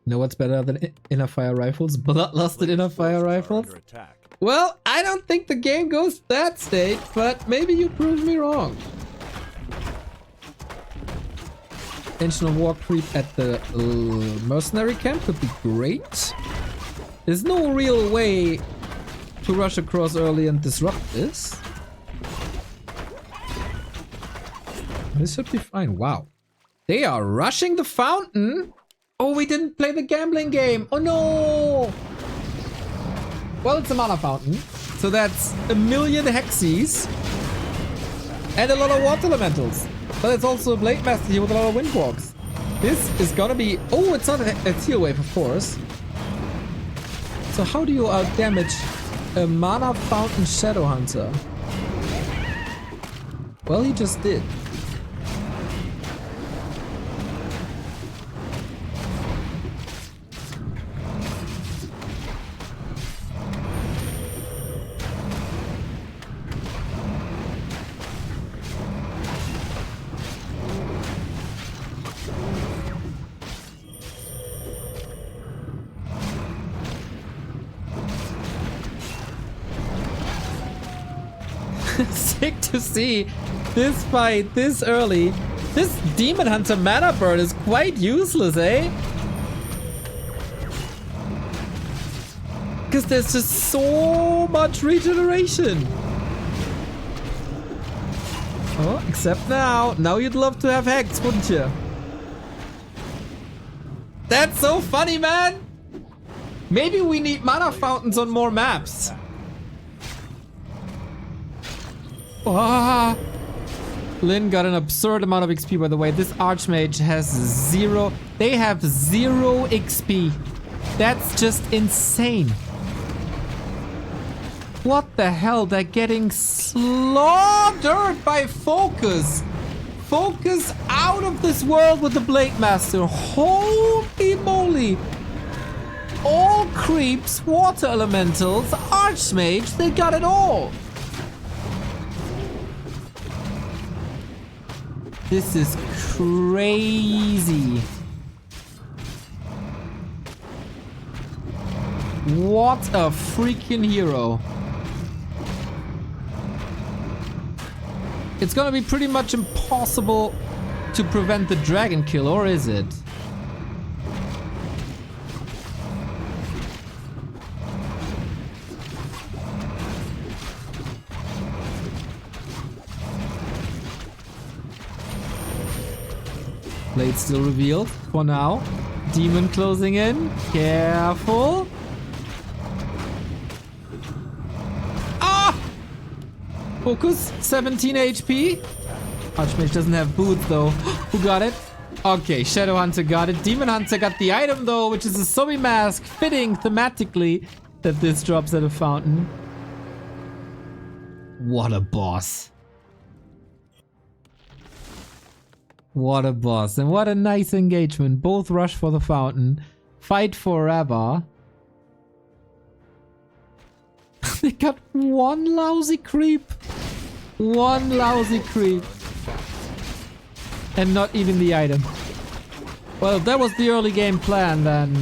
Know what's better than inner fire rifles? Bloodlusted inner fire rifles? Well, I don't think the game goes that state, but maybe you prove me wrong. Intentional war creep at the mercenary camp would be great. There's no real way to rush across early and disrupt this. This should be fine. Wow. They are rushing the fountain? Oh, we didn't play the gambling game. Oh no! Well, it's a mana fountain. So that's 1,000,000 hexes. And a lot of water elementals. But it's also a Blade Master here with a lot of windwalks. This is gonna be... Oh, it's not a teal wave, of course. So how do you outdamage a mana fountain Shadow Hunter? Well, he just did. Sick to see this fight this early. This Demon Hunter mana burn is quite useless, eh? Because there's just so much regeneration. Oh, except now. Now you'd love to have Hex, wouldn't you? That's so funny, man! Maybe we need mana fountains on more maps. Ah, Lyn got an absurd amount of XP, by the way. This Archmage has 0. They have 0 XP. That's just insane. What the hell? They're getting slaughtered by FoCuS. FoCuS out of this world with the Blade Master. Holy moly. All creeps, water elementals, Archmage, they got it all. This is crazy. What a freaking hero. It's gonna be pretty much impossible to prevent the dragon kill, or is it? Blade still revealed for now. Demon closing in. Careful. Ah! FoCuS, 17 HP. Archmage doesn't have boots though. Who got it? Okay, Shadow Hunter got it. Demon Hunter got the item though, which is a zombie mask, fitting thematically that this drops at a fountain. What a boss. What a boss, and what a nice engagement. Both rush for the fountain, fight forever. They got one lousy creep. One lousy creep. And not even the item. Well, if that was the early game plan, then...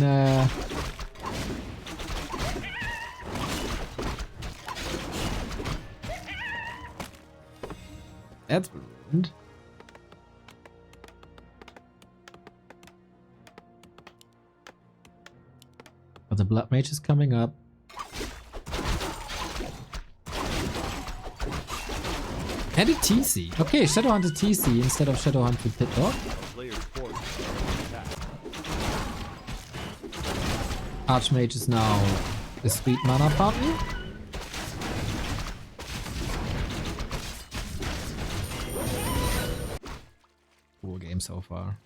That's ruined. But the Blood Mage is coming up. And a TC. Okay, Shadow Hunter TC instead of Shadow Hunter Pit Dog. Archmage is now a sweet mana fountain. Cool game so far.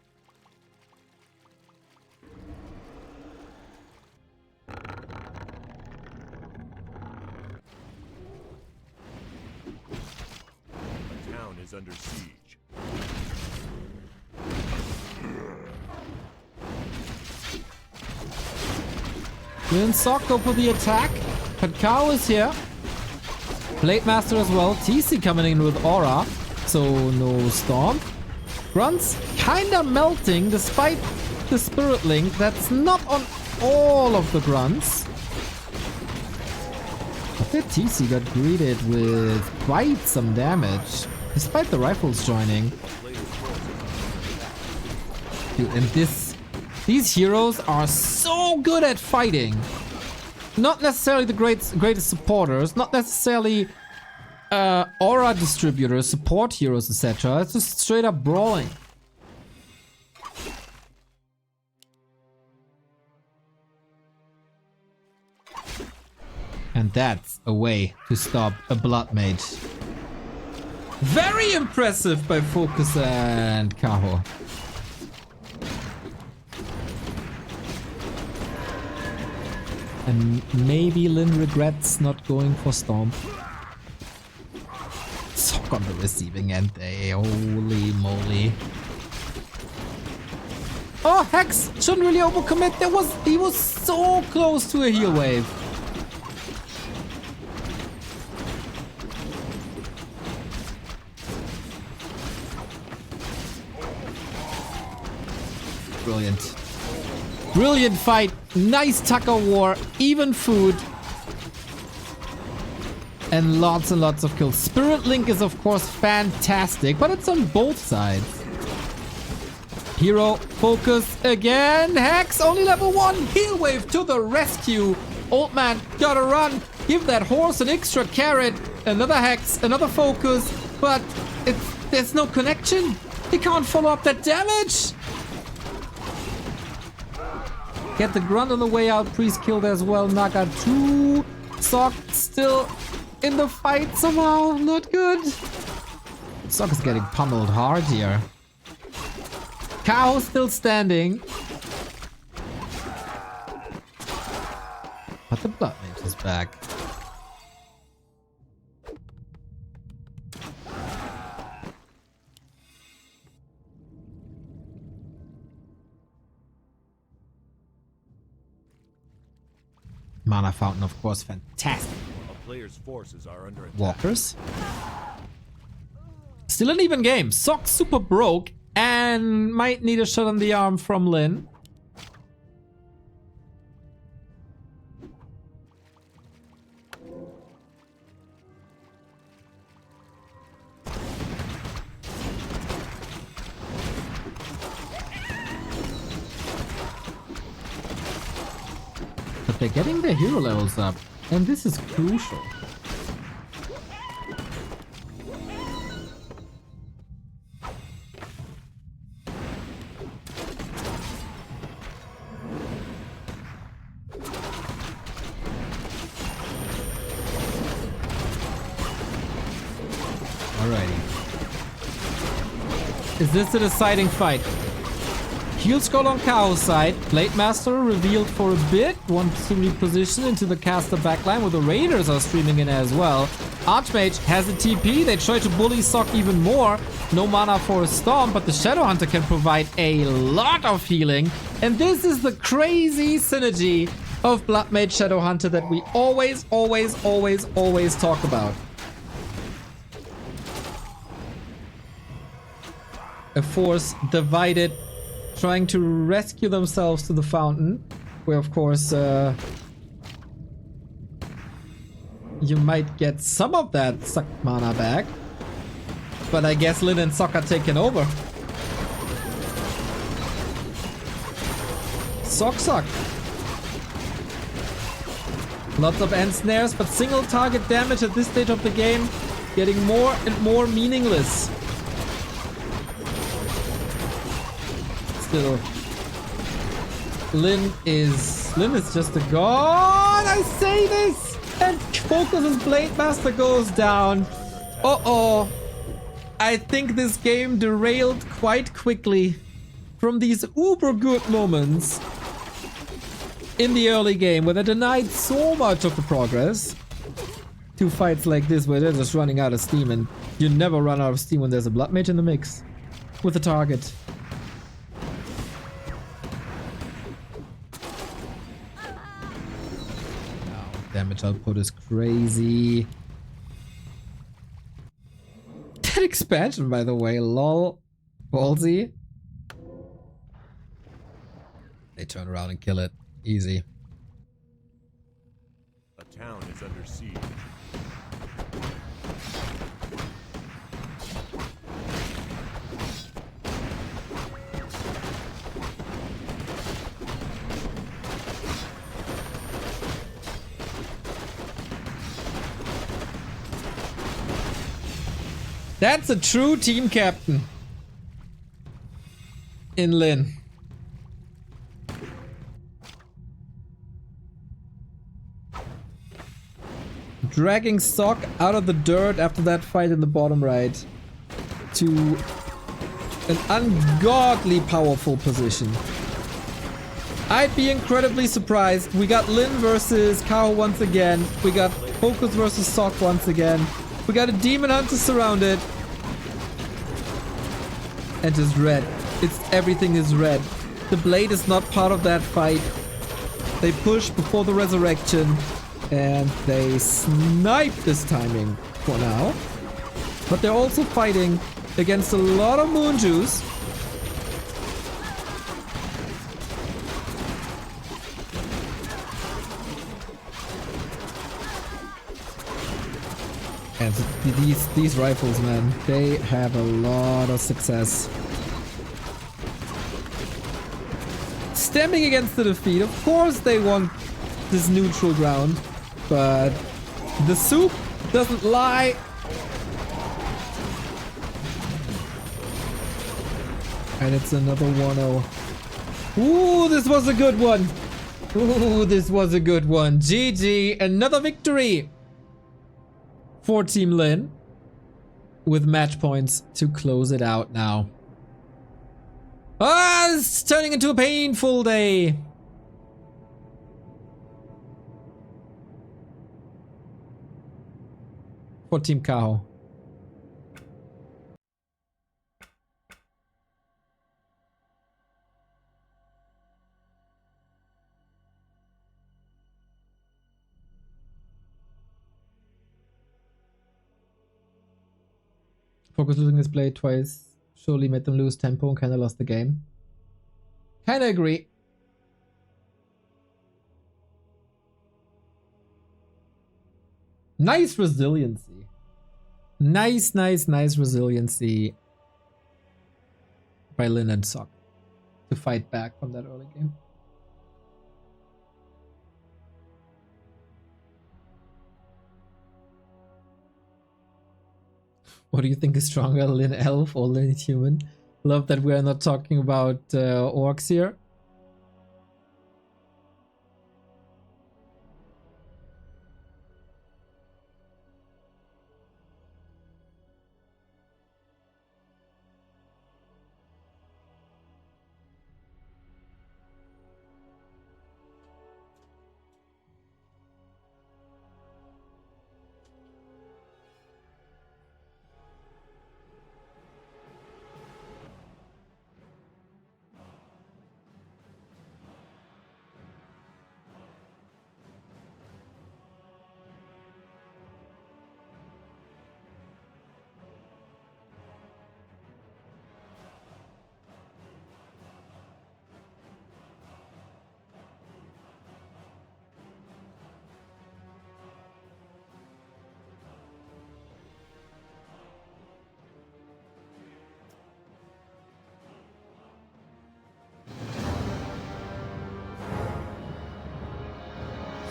Is under siege. Lyn Sok go for the attack, but Kaho is here. Blade Master as well. TC coming in with Aura, so no Storm. Grunts kinda melting despite the Spirit Link. That's not on all of the grunts. But their TC got greeted with quite some damage, despite the rifles joining. Dude, and these heroes are so good at fighting. Not necessarily the greatest supporters, not necessarily aura distributors, support heroes, etc. It's just straight up brawling. And that's a way to stop a Blood Mage. Very impressive by FoCuS and Kaho. And maybe Lyn regrets not going for Storm. Sok on the receiving end. Holy moly. Oh, Hex! Shouldn't really overcommit. He was so close to a heal wave. Brilliant. Brilliant fight. Nice Tucker war. Even food. And lots of kills. Spirit Link is of course fantastic, but it's on both sides. Hero FoCuS again. Hex only level 1. Heal wave to the rescue. Old man gotta run. Give that horse an extra carrot. Another Hex. Another FoCuS. But there's no connection. He can't follow up that damage. Get the grunt on the way out. Priest killed as well. Naga 2. Sok still in the fight somehow. Not good. Sok is getting pummeled hard here. Kaho still standing. But the Blood Mage is back. Mana Fountain, of course, fantastic. A player's forces are under attack. Walkers. Still an even game. Sok super broke and might need a shot on the arm from Lyn. They're getting their hero levels up, and this is crucial. Alrighty. Is this the deciding fight? Heal scroll on Kaho's side. Blade Master revealed for a bit. Wants to reposition into the caster backline where the Raiders are streaming in as well. Archmage has a TP. They try to bully Sok even more. No mana for a Storm, but the Shadow Hunter can provide a lot of healing. And this is the crazy synergy of Blood Mage Shadow Hunter that we always talk about. A force divided, trying to rescue themselves to the fountain, where of course you might get some of that sucked mana back, but I guess Lyn and Sok are taken over. Sok. Lots of end snares, but single target damage at this stage of the game getting more and more meaningless. Still, Lyn is just a god. I say this, and FoCuS' Blade Master goes down. Uh-oh. I think this game derailed quite quickly from these uber good moments in the early game where they denied so much of the progress to fights like this where they're just running out of steam, and you never run out of steam when there's a Blood Mage in the mix with a target. Damage output is crazy. That expansion, by the way, lol. Ballsy. They turn around and kill it. Easy. A town is under siege. That's a true team captain. In Lyn. Dragging Sok out of the dirt after that fight in the bottom right to an ungodly powerful position. I'd be incredibly surprised. We got Lyn versus Kaho once again. We got FoCuS versus Sok once again. We got a Demon Hunter surrounded. And just red. Everything is red. The blade is not part of that fight. They push before the resurrection. And they snipe this timing for now. But they're also fighting against a lot of moon juice. And these rifles, man, they have a lot of success. Stemming against the defeat, of course they want this neutral ground, but the soup doesn't lie. And it's another 1-0. Ooh, this was a good one. Ooh, this was a good one. GG, another victory for Team Lyn with match points to close it out now. Ah, it's turning into a painful day. For Team Kaho. FoCuS losing his blade twice surely made them lose tempo and kinda lost the game. Kinda agree. Nice resiliency. Nice resiliency by Lyn and Sok to fight back from that early game. What do you think is stronger, Lyn Elf or Lyn Human? Love that we are not talking about orcs here.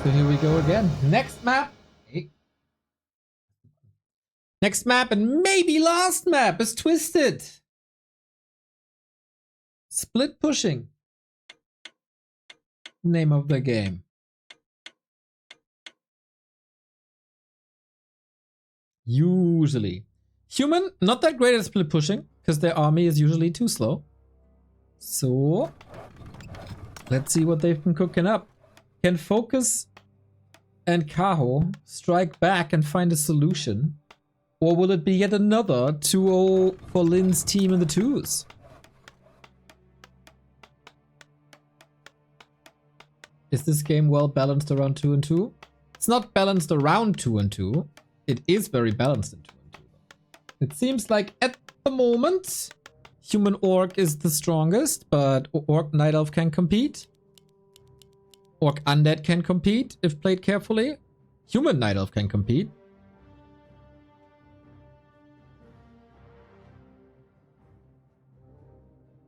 So here we go again. Next map. Next map and maybe last map is Twisted. Split pushing. Name of the game. Usually. Human, not that great at split pushing, because their army is usually too slow. So, let's see what they've been cooking up. Can FoCuS and Kaho strike back and find a solution? Or will it be yet another 2-0 for Lyn's team in the twos? Is this game well balanced around 2 and 2? It's not balanced around 2 and 2. It is very balanced in 2 and 2. It seems like at the moment, Human Orc is the strongest, but Orc Night Elf can compete. Orc Undead can compete if played carefully. Human Night Elf can compete.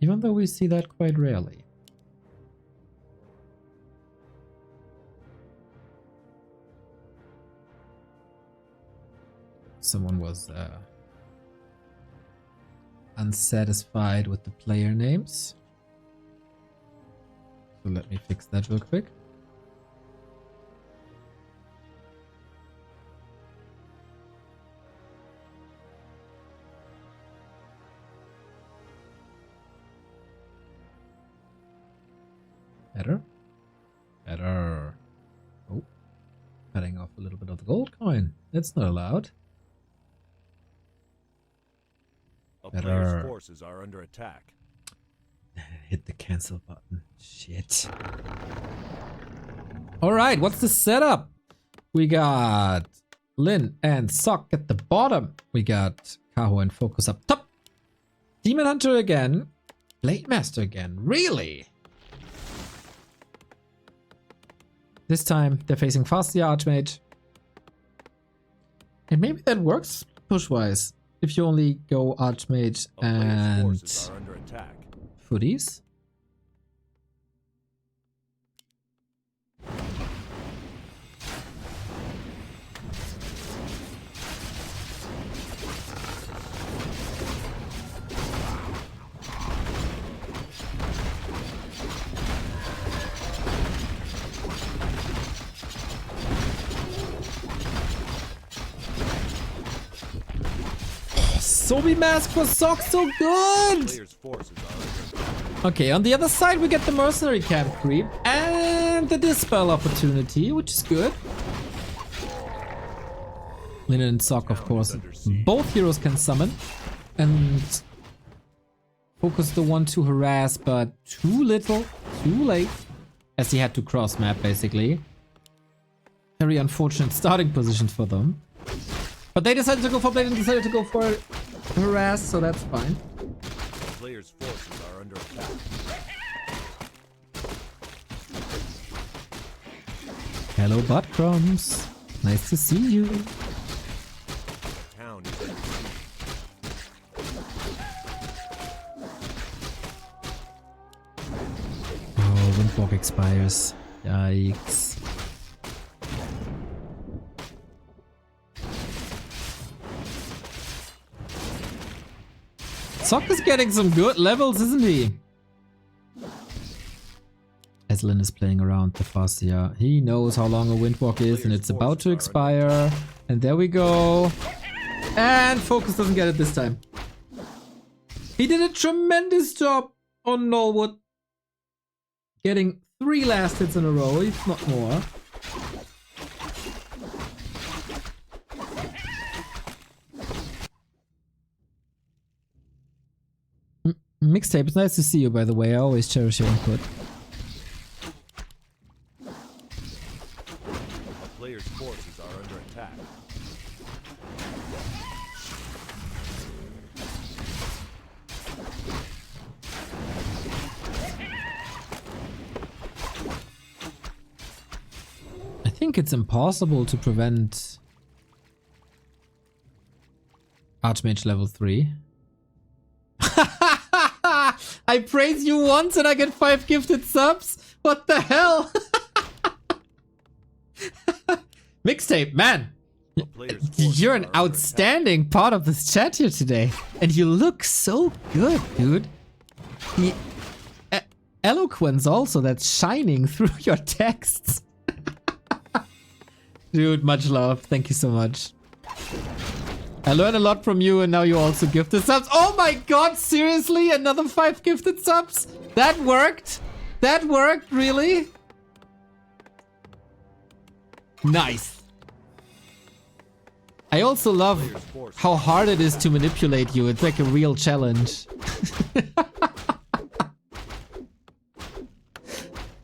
Even though we see that quite rarely. Someone was unsatisfied with the player names. So let me fix that real quick. Better. Better. Oh. Cutting off a little bit of the gold coin. That's not allowed. A player's forces are under attack. Hit the cancel button. Shit. Alright, what's the setup? We got Lyn and Sok at the bottom. We got Kaho and FoCuS up top. Demon Hunter again. Blade Master again. Really? This time they're facing fast the Archmage. And maybe that works push-wise. If you only go Archmage and Footies. Zombie mask for Sok, so good! Okay, on the other side we get the mercenary camp creep and the dispel opportunity, which is good. Lyn and Sok, of course, both heroes can summon. And FoCuS the one to harass, but too little, too late. As he had to cross map, basically. Very unfortunate starting position for them. But they decided to go for Blade and decided to go for harass, so that's fine. The player's forces are under attack. Hello, Butt Crumbs. Nice to see you. The town is under siege. Oh, Windwalk expires. Yikes. Sok is getting some good levels, isn't he? As Lyn is playing around the Fascia, he knows how long a Windwalk is and it's about to expire. And there we go. And FoCuS doesn't get it this time. He did a tremendous job on Nullwood. Getting 3 last hits in a row, if not more. Mixtape, it's nice to see you, by the way. I always cherish your input. A player's forces are under attack. I think it's impossible to prevent Archmage level 3. I praise you once and I get 5 gifted subs? What the hell? Mixtape, man. You're an outstanding part of this chat here today. And you look so good, dude. The eloquence also that's shining through your texts. Dude, much love. Thank you so much. I learned a lot from you and now you also gifted subs. Oh my god, seriously? Another 5 gifted subs? That worked? That worked, really? Nice. I also love how hard it is to manipulate you. It's like a real challenge.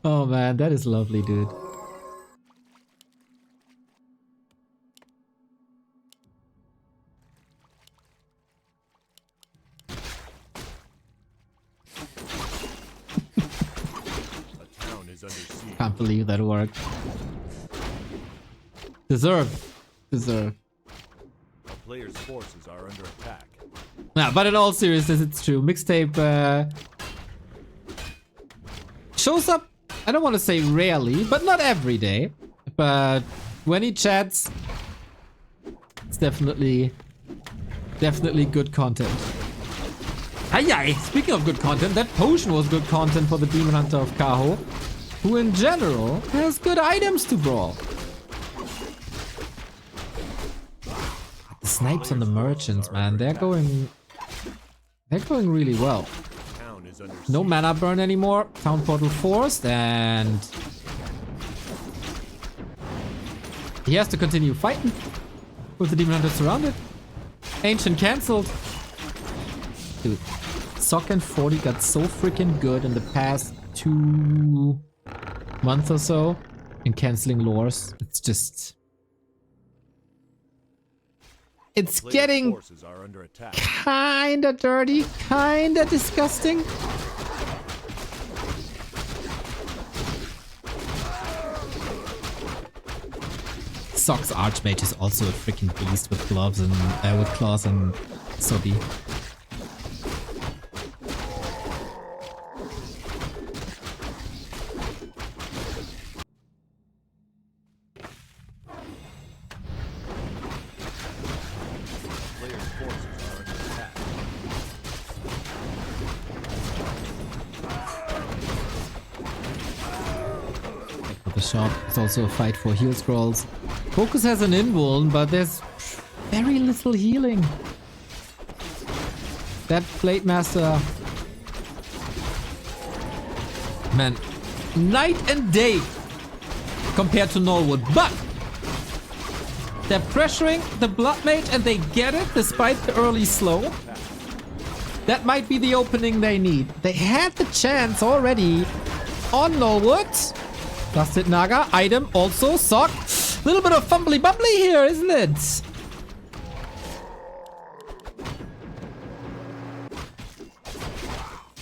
Oh man, that is lovely, dude. is under siege. Can't believe that worked. Deserved. Deserved. A player's forces are under attack. Yeah, but in all seriousness, it's true. Mixtape shows up, I don't want to say rarely, but not every day. But when he chats, it's definitely good content. Aye, speaking of good content, that potion was good content for the Demon Hunter of Kaho, who in general has good items to brawl. The snipes on the merchants, man, they're going really well. Town is under No siege. mana burn anymore. Town portal forced, and he has to continue fighting with the Demon Hunter surrounded. Ancient cancelled. Dude, Sok and 40 got so freaking good in the past 2 months or so in cancelling lores. It's just... It's Player's getting forces are under attack. kinda dirty, kinda disgusting. Sok's Archmage is also a freaking beast with gloves and with claws and sodi. Player's forces are under attack. For the shop, it's also a fight for heal scrolls. FoCuS has an invuln, but there's very little healing. That Blade Master, man, night and day compared to Norwood, but they're pressuring the Blood Mage and they get it despite the early slow. That might be the opening they need. They had the chance already on Norwood. Dusted Naga, item, also, Sok. Little bit of fumbly bumbly here, isn't it?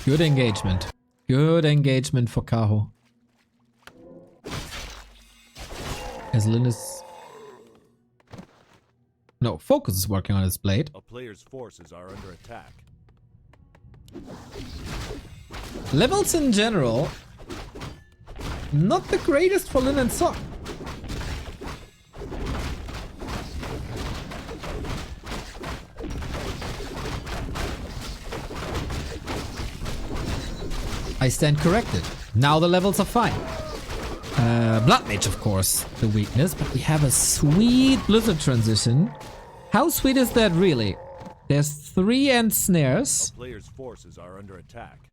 Good engagement. Good engagement for Kaho. As Lyn is... No, FoCuS is working on his blade. A player's forces are under attack. Levels in general, not the greatest for Lyn and Sok. I stand corrected. Now the levels are fine. Blood Mage, of course, the weakness, but we have a sweet Blizzard transition. How sweet is that really? There's 3 end snares. A player's forces are under attack.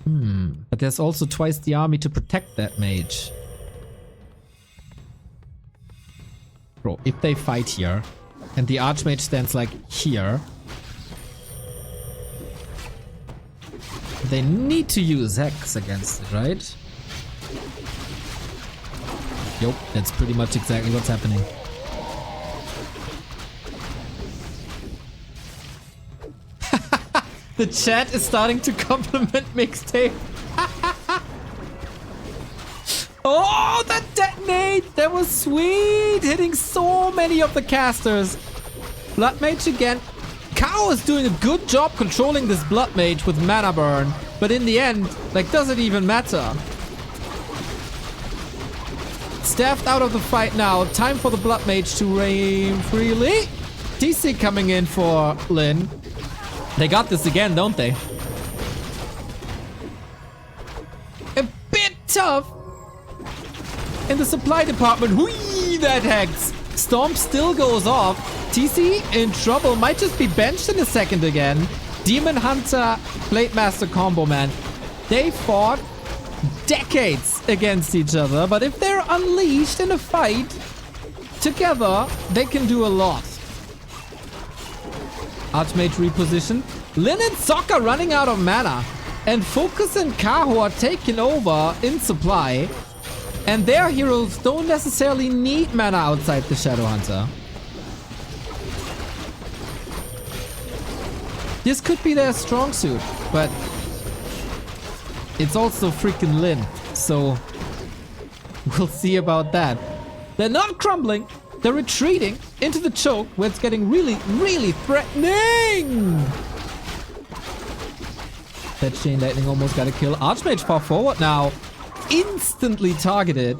But there's also twice the army to protect that mage. Bro, if they fight here, and the Archmage stands like here, they need to use Hex against it, right? Yup, that's pretty much exactly what's happening. The chat is starting to compliment Mixtape. Oh, that detonate! That was sweet! Hitting so many of the casters. Blood Mage again. Kaho is doing a good job controlling this Blood Mage with mana burn. But in the end, like, does it even matter? Staffed out of the fight now. Time for the Blood Mage to reign freely. TC coming in for Lyn. They got this again, don't they? A bit tough in the supply department. Whee, that Hex. Storm still goes off. TC in trouble. Might just be benched in a second again. Demon Hunter, Blade Master combo, man. They fought decades against each other, but if they're unleashed in a fight together, they can do a lot. Archmage reposition. Lyn and Sok are running out of mana, and FoCuS and Kaho are taking over in supply, and their heroes don't necessarily need mana outside the Shadow Hunter. This could be their strong suit, but it's also freaking Lyn. So we'll see about that. They're not crumbling. They're retreating into the choke where it's getting really, really threatening. That Chain Lightning almost got a kill. Archmage far forward now. Instantly targeted.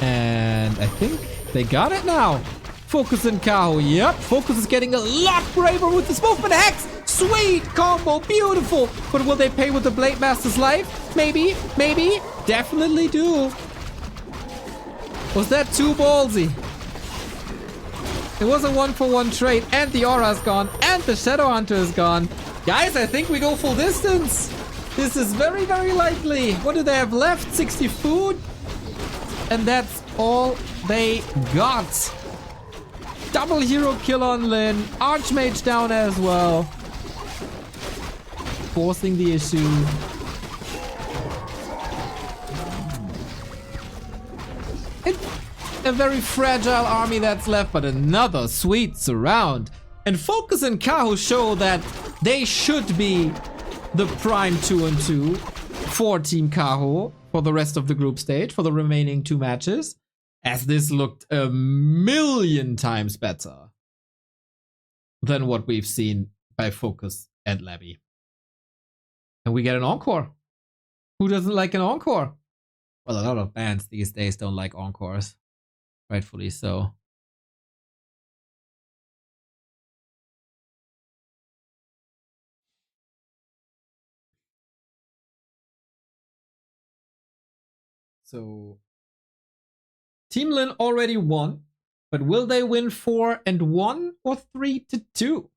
And I think they got it now. FoCuS and Kaho. Yep, FoCuS is getting a lot braver with the Smoke and Hex. Sweet combo, beautiful. But will they pay with the Blade Master's life? Maybe, maybe. Definitely do. Was that too ballsy? It was a 1-for-1 trade, and the aura is gone, and the Shadow Hunter is gone. Guys, I think we go full distance. This is very, very likely. What do they have left? 60 food? And that's all they got. Double hero kill on Lyn. Archmage down as well. Forcing the issue. It's a very fragile army that's left, but another sweet surround. And FoCuS and Kaho show that they should be the prime 2-2 for Team Kaho for the rest of the group stage, for the remaining 2 matches, as this looked a million times better than what we've seen by FoCuS and Labby. And we get an encore. Who doesn't like an encore? Well, a lot of bands these days don't like encores. Rightfully so. So, Team Lyn already won, but will they win 4-1 or 3-2?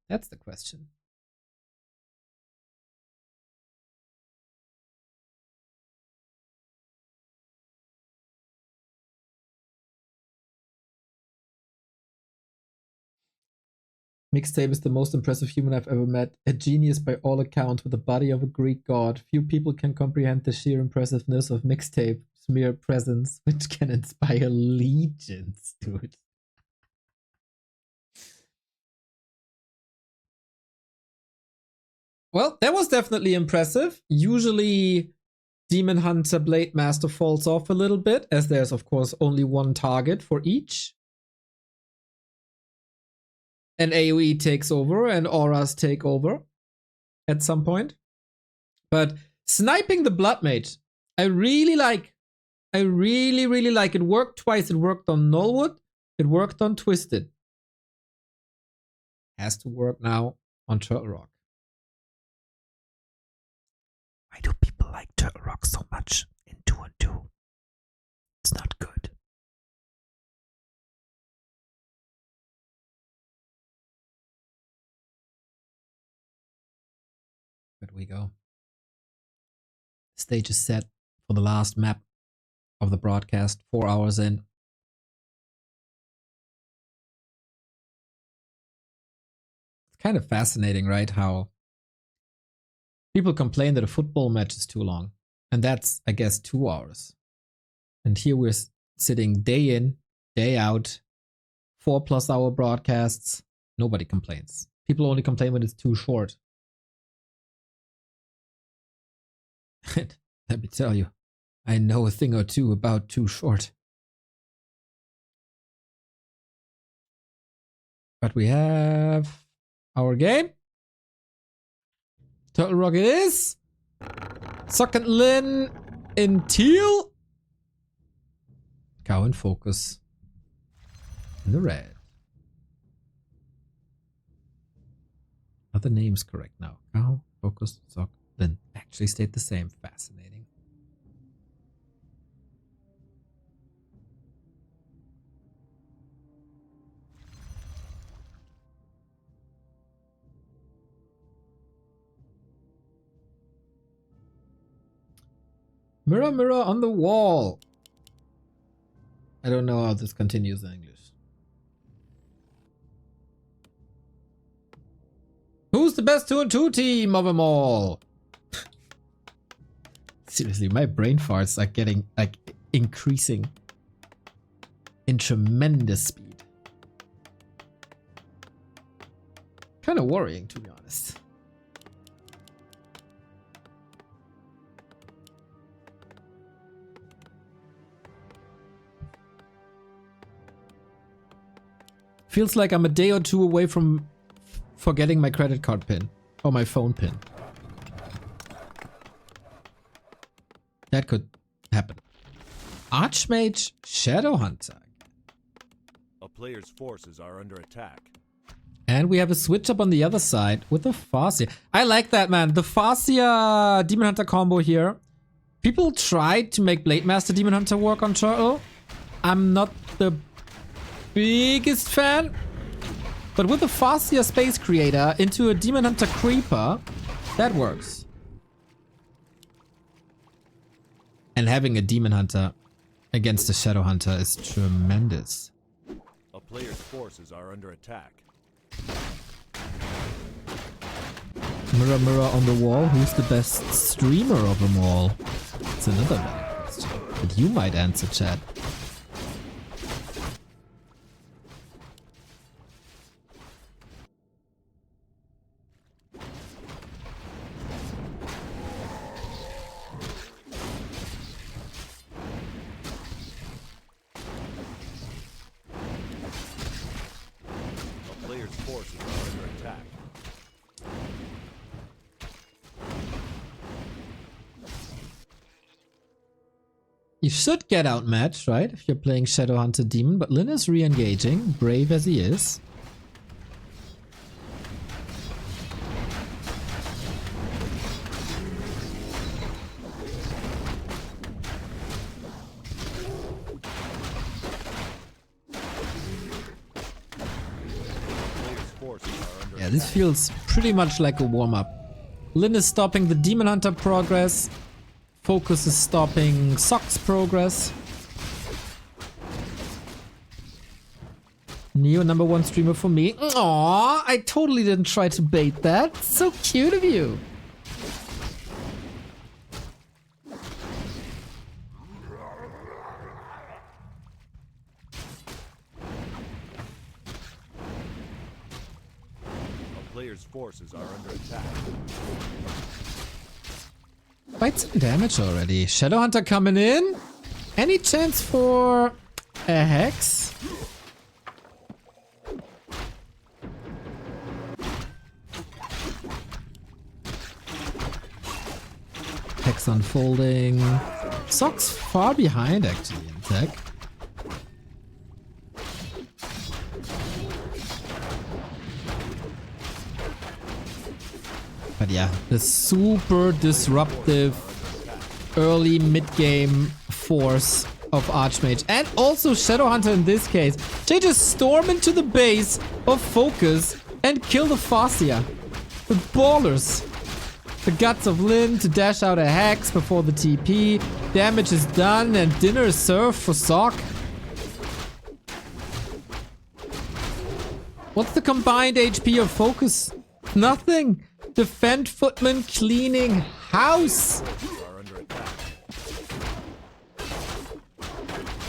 That's the question. Mixtape is the most impressive human I've ever met. A genius by all accounts with the body of a Greek god. Few people can comprehend the sheer impressiveness of Mixtape's mere presence, which can inspire legions, dude. Well, that was definitely impressive. Usually, Demon Hunter Blade Master falls off a little bit, as there's, of course, only one target for each. And AoE takes over and auras take over at some point. But sniping the Blood Mage, I really like. I really, really like. It worked twice. It worked on Nullwood. It worked on Twisted. Has to work now on Turtle Rock. Why do people like Turtle Rock so much in 2-2? It's not good. But we go. Stage is set for the last map of the broadcast, 4 hours in. It's kind of fascinating, right? How people complain that a football match is too long. And that's, I guess, 2 hours. And here we're sitting day in, day out, 4+ hour broadcasts. Nobody complains. People only complain when it's too short. Let me tell you, I know a thing or two about too short. But we have our game. Turtle Rock it is. Sok and Lyn in teal. Kaho and FoCuS in the red. Are the names correct now? Kaho, FoCuS, Sok, Lyn. Actually stayed the same. Fascinating. Mirror, mirror on the wall. I don't know how this continues in English. Who's the best 2-2 team of them all? Seriously, my brain farts are getting, like, increasing in tremendous speed. Kind of worrying, to be honest. Feels like I'm a day or two away from forgetting my credit card pin or my phone pin. That could happen. Archmage Shadowhunter. A player's forces are under attack. And we have a switch up on the other side with the Farsia. I like that, man. The Farsia Demon Hunter combo here. People tried to make Blade Master Demon Hunter work on Turtle. I'm not the biggest fan. But with the Farsia Space Creator into a Demon Hunter Creeper, that works. And having a Demon Hunter against a Shadow Hunter is tremendous. A player's forces are under attack. Mirror, mirror on the wall, who's the best streamer of them all? It's another valid question. But you might answer, chat. You should get outmatched, right? If you're playing Shadowhunter Demon, but Lyn is re-engaging, brave as he is. Yeah, this feels pretty much like a warm-up. Lyn is stopping the Demon Hunter progress. FoCuS is stopping Sok's progress. Neo #1 streamer for me. Aww, I totally didn't try to bait that. So cute of you. A player's forces are under attack. Quite some damage already. Shadowhunter coming in. Any chance for a Hex? Hex unfolding. Sok's far behind actually in tech. But yeah, the super disruptive early mid-game force of Archmage and also Shadowhunter in this case. They just storm into the base of FoCuS and kill the Farsia. The ballers. The guts of Lyn to dash out a Hex before the TP. Damage is done and dinner is served for Sok. What's the combined HP of FoCuS? Nothing. Defend Footman cleaning house.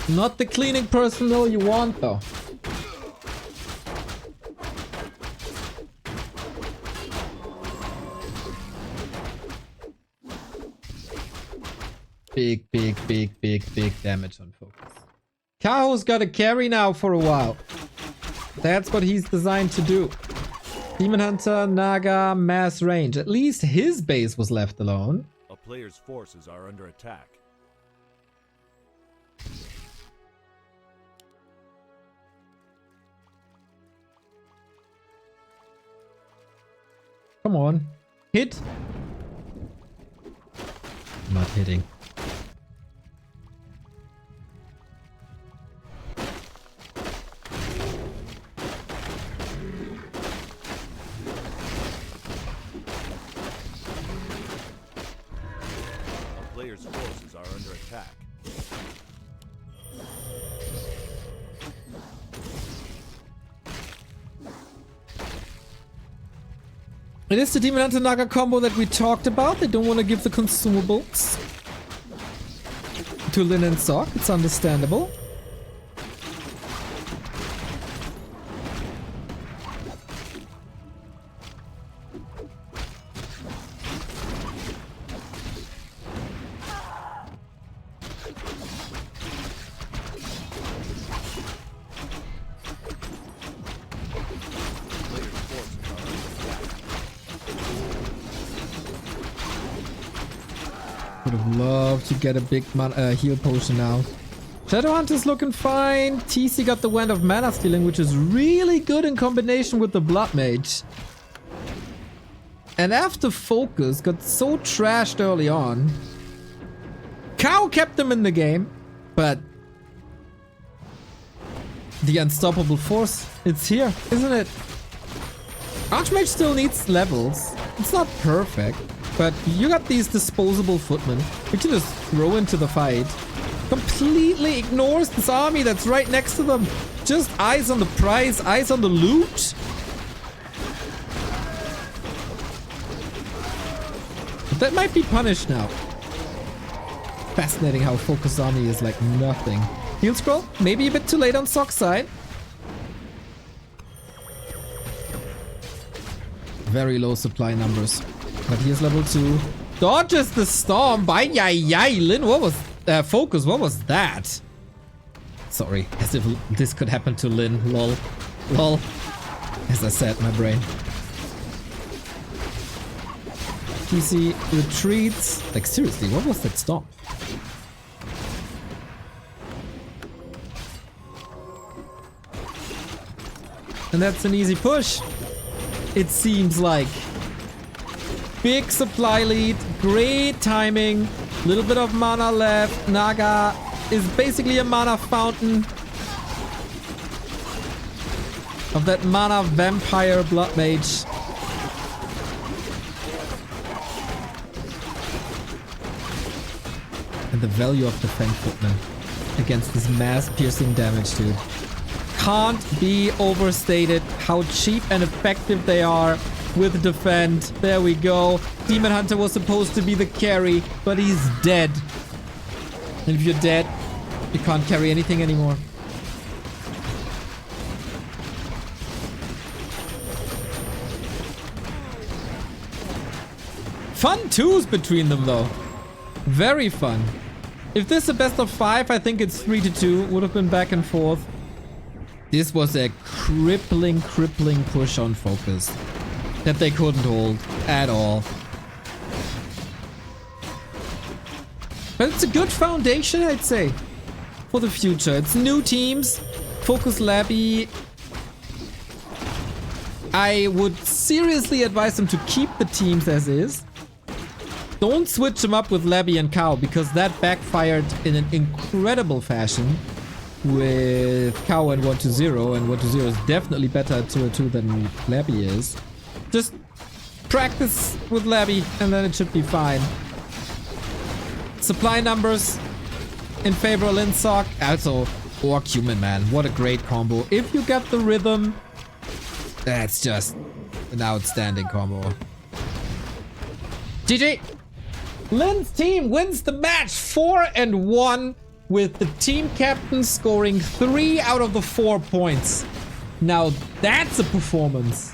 Not the cleaning personnel you want though. Big damage on FoCuS. Kaho's got a carry now for a while. That's what he's designed to do. Demon Hunter, Naga, mass range. At least his base was left alone. A player's forces are under attack. Come on. Hit. Not hitting. Player's forces are under attack. It is the Demon Hunter Naga combo that we talked about. They don't want to give the consumables to Lyn and Sok. It's understandable. Would have loved to get a big heal potion now. Shadowhunter's looking fine. TC got the Wand of Mana Stealing, which is really good in combination with the Blood Mage. And after FoCuS got so trashed early on, Kaho kept him in the game, but the unstoppable force, it's here, isn't it? Archmage still needs levels. It's not perfect, but you got these disposable footmen. You can just throw into the fight. Completely ignores this army that's right next to them. Just eyes on the prize, eyes on the loot. But that might be punished now. Fascinating how FoCuS army is like nothing. Heal scroll, maybe a bit too late on Sok's side. Very low supply numbers. But here's level 2. Dodges the storm. Bye, yay, Lyn, what was FoCuS? What was that? Sorry, as if this could happen to Lyn. Lol. Lol. As I said, my brain. TC retreats. Like, seriously, what was that storm? And that's an easy push. It seems like. Big supply lead, great timing, little bit of mana left. Naga is basically a mana fountain of that mana vampire blood mage. And the value of the Fang Footman against this mass piercing damage, dude. Can't be overstated how cheap and effective they are with defend. There we go. Demon Hunter was supposed to be the carry, but he's dead. And if you're dead, you can't carry anything anymore. Fun twos between them though. Very fun. If this is a best of 5, I think it's 3-2. Would have been back and forth. This was a crippling push on FoCuS that they couldn't hold at all. But it's a good foundation, I'd say, for the future. It's new teams. FoCuS Labby. I would seriously advise them to keep the teams as is. Don't switch them up with Labby and Kaho, because that backfired in an incredible fashion with Kaho and 1-0, and 1-0 is definitely better at 2-2 than Labby is. Just practice with Labby and then it should be fine. Supply numbers in favor of Lyn Sok. Also, Orc Human, man. What a great combo. If you get the rhythm, that's just an outstanding combo. GG! Lyn's team wins the match 4-1 with the team captain scoring 3 out of the 4 points. Now that's a performance.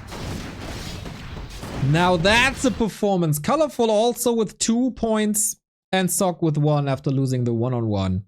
Now that's a performance. Colorful also with 2 points and Sok with 1 after losing the 1-on-1.